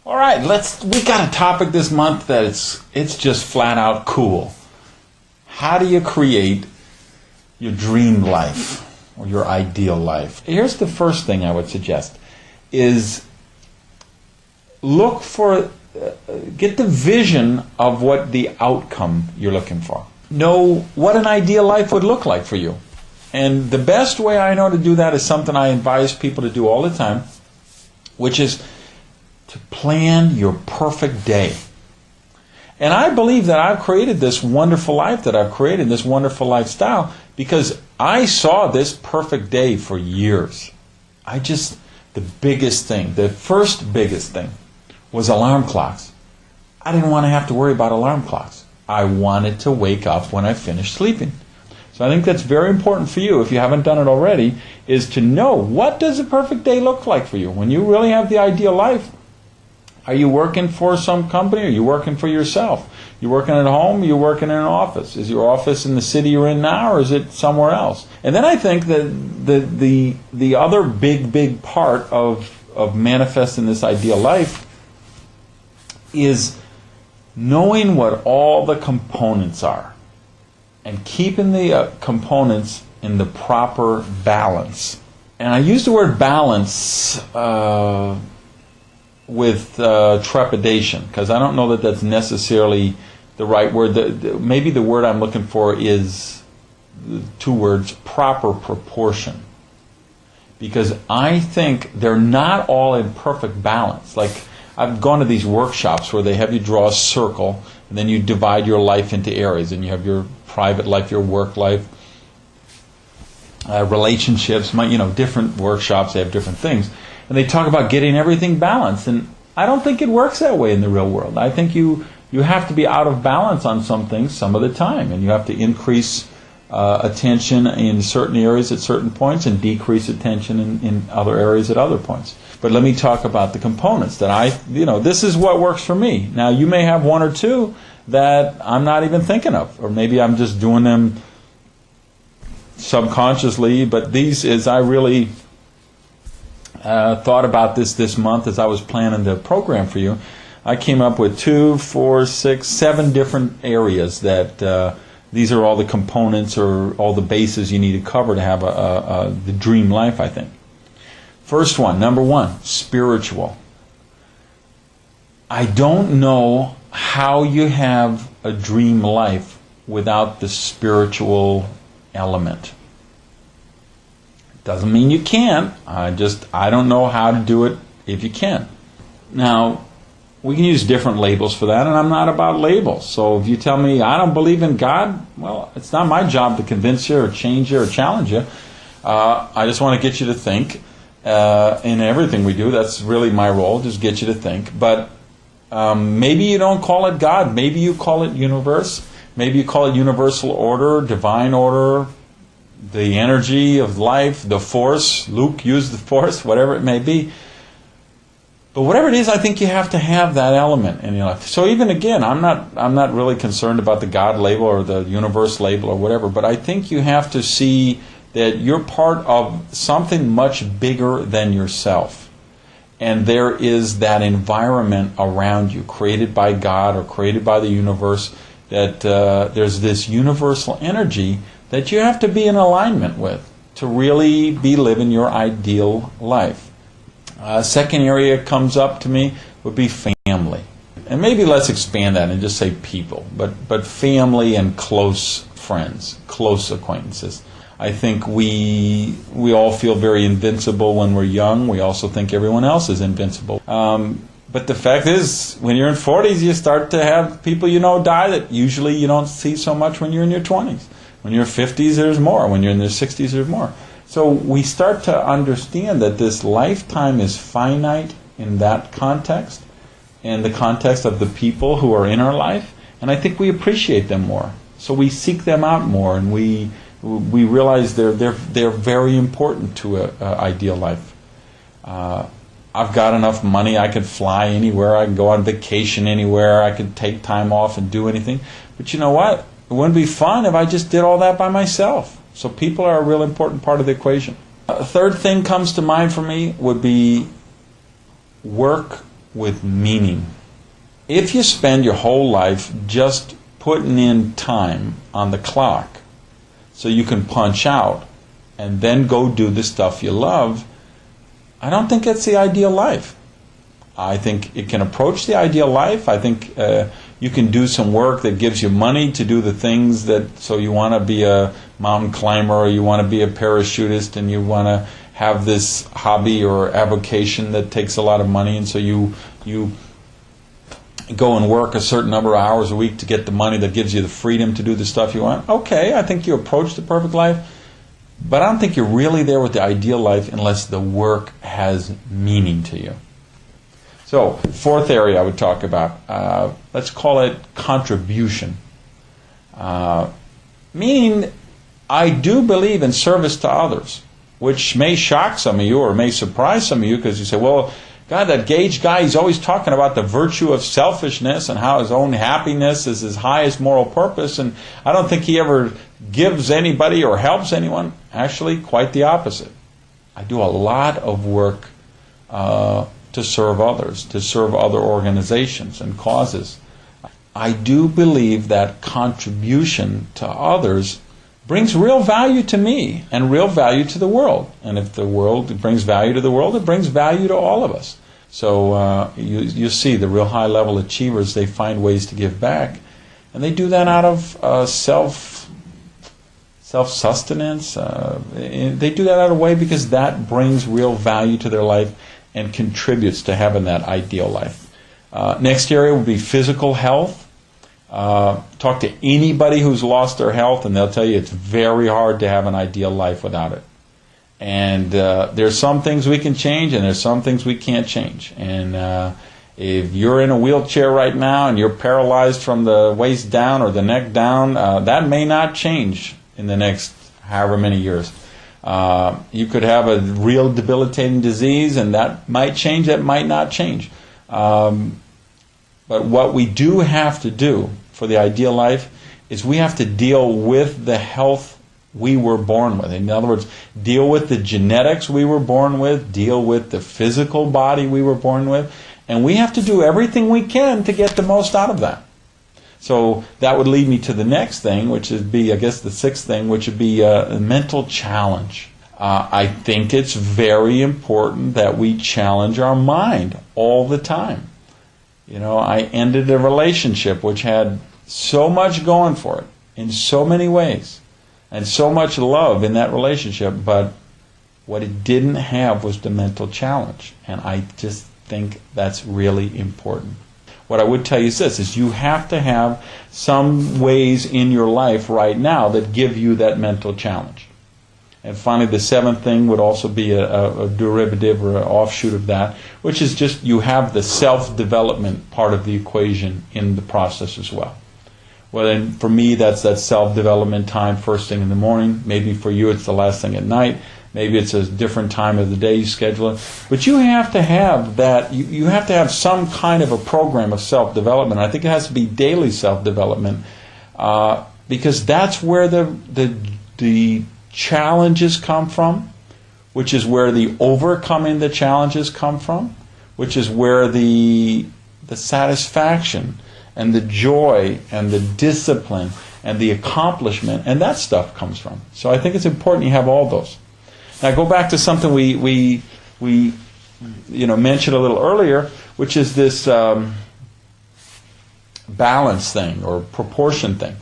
All right, we got a topic this month that it's just flat out cool. How do you create your dream life or your ideal life? Here's the first thing I would suggest is look for get the vision of what the outcome you're looking for. Know what an ideal life would look like for you. And the best way I know to do that is something I advise people to do all the time, which is to plan your perfect day. And I believe that I've created this wonderful life that I've created, this wonderful lifestyle, because I saw this perfect day for years. The biggest thing, the first biggest thing was alarm clocks. I didn't want to have to worry about alarm clocks. I wanted to wake up when I finished sleeping. So I think that's very important for you, if you haven't done it already, is to know what does a perfect day look like for you. When you really have the ideal life, are you working for some company? Or are you working for yourself? You working at home? Or you working in an office? Is your office in the city you're in now, or is it somewhere else? And then I think that the other big part of manifesting this ideal life is knowing what all the components are and keeping the components in the proper balance. And I use the word balance with trepidation, because I don't know that that's necessarily the right word. Maybe the word I'm looking for is two words: proper proportion. Because I think they're not all in perfect balance. Like, I've gone to these workshops where they have you draw a circle, and then you divide your life into areas, and you have your private life, your work life, relationships, different workshops, they have different things. And they talk about getting everything balanced. And I don't think it works that way in the real world. I think you have to be out of balance on some things some of the time. And you have to increase attention in certain areas at certain points and decrease attention in other areas at other points. But let me talk about the components that this is what works for me. Now, you may have one or two that I'm not even thinking of. Or maybe I'm just doing them subconsciously. But I really thought about this month as I was planning the program for you. I came up with 2, 4, 6, 7 different areas that these are all the components or all the bases you need to cover to have the dream life, I think. First one, number 1, spiritual. I don't know how you have a dream life without the spiritual element. Doesn't mean you can't. I don't know how to do it if you can. Now, we can use different labels for that, and I'm not about labels. So if you tell me I don't believe in God, well, it's not my job to convince you or change you or challenge you. I just want to get you to think. In everything we do, that's really my role, just get you to think. But maybe you don't call it God. Maybe you call it universe. Maybe you call it universal order, divine order, the energy of life, the force. Luke used the force, whatever it may be. But whatever it is, I think you have to have that element in your life. So even again, I'm not really concerned about the God label or the universe label or whatever, but I think you have to see that you're part of something much bigger than yourself. And there is that environment around you, created by God or created by the universe, that there's this universal energy that you have to be in alignment with to really be living your ideal life. Second area comes up to me would be family. And maybe let's expand that and just say people, but family and close friends, close acquaintances. I think we all feel very invincible when we're young. We also think everyone else is invincible. But the fact is, when you're in 40s, you start to have people die that usually you don't see so much when you're in your 20s. When you're 50s, there's more. When you're in your 60s, there's more. So we start to understand that this lifetime is finite in that context, in the context of the people who are in our life, and I think we appreciate them more. So we seek them out more, and we realize they're very important to an ideal life. I've got enough money, I could fly anywhere, I can go on vacation anywhere, I could take time off and do anything. But you know what? It wouldn't be fun if I just did all that by myself. So people are a real important part of the equation. A third thing comes to mind for me would be work with meaning. If you spend your whole life just putting in time on the clock so you can punch out and then go do the stuff you love, I don't think it's the ideal life. I think it can approach the ideal life. I think you can do some work that gives you money to do the things that, so you want to be a mountain climber, or you want to be a parachutist, and you want to have this hobby or avocation that takes a lot of money, and so you go and work a certain number of hours a week to get the money that gives you the freedom to do the stuff you want. Okay, I think you approach the perfect life, but I don't think you're really there with the ideal life unless the work has meaning to you. So, fourth area I would talk about, let's call it contribution. Meaning, I do believe in service to others, which may shock some of you or may surprise some of you, because you say, well, God, that Gage guy, he's always talking about the virtue of selfishness and how his own happiness is his highest moral purpose, and I don't think he ever gives anybody or helps anyone. Actually, quite the opposite. I do a lot of work to serve others, to serve other organizations and causes. I do believe that contribution to others brings real value to me and real value to the world. And if the world brings value to the world, it brings value to all of us. So you see the real high-level achievers, they find ways to give back. And they do that out of self-sustenance. They do that out of a way because that brings real value to their life and contributes to having that ideal life. Next area would be physical health. Talk to anybody who's lost their health, and they'll tell you it's very hard to have an ideal life without it. And there's some things we can change, and there's some things we can't change. And if you're in a wheelchair right now and you're paralyzed from the waist down or the neck down, that may not change in the next however many years. You could have a real debilitating disease, and that might change, that might not change. But what we do have to do for the ideal life is we have to deal with the health we were born with. In other words, deal with the genetics we were born with, deal with the physical body we were born with, and we have to do everything we can to get the most out of that. So that would lead me to the next thing, which would be, I guess, the sixth thing, which would be a mental challenge. I think it's very important that we challenge our mind all the time. You know, I ended a relationship which had so much going for it in so many ways and so much love in that relationship, but what it didn't have was the mental challenge. And I just think that's really important. What I would tell you is this, is you have to have some ways in your life right now that give you that mental challenge. And finally, the seventh thing would also be a derivative or an offshoot of that, which is just you have the self-development part of the equation in the process as well. Well, then for me, that's that self-development time first thing in the morning. Maybe for you, it's the last thing at night. Maybe it's a different time of the day you schedule it. But you have to have that, you have to have some kind of a program of self-development. I think it has to be daily self-development because that's where the challenges come from, which is where the overcoming the challenges come from, which is where the satisfaction and the joy and the discipline and the accomplishment and that stuff comes from. So I think it's important you have all those. Now go back to something we mentioned a little earlier, which is this balance thing or proportion thing.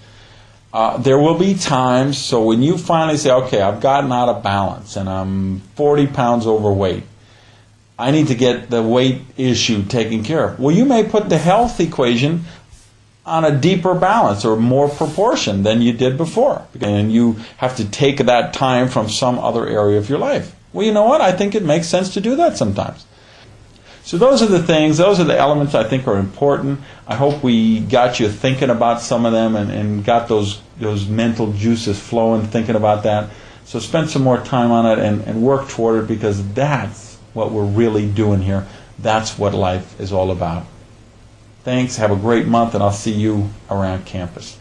There will be times, so when you finally say, okay, I've gotten out of balance and I'm 40 pounds overweight, I need to get the weight issue taken care of. Well, you may put the health equation on a deeper balance or more proportion than you did before. And you have to take that time from some other area of your life. Well, you know what? I think it makes sense to do that sometimes. So those are the things, those are the elements I think are important. I hope we got you thinking about some of them and got those mental juices flowing, thinking about that. So spend some more time on it and work toward it, because that's what we're really doing here. That's what life is all about. Thanks, have a great month, and I'll see you around campus.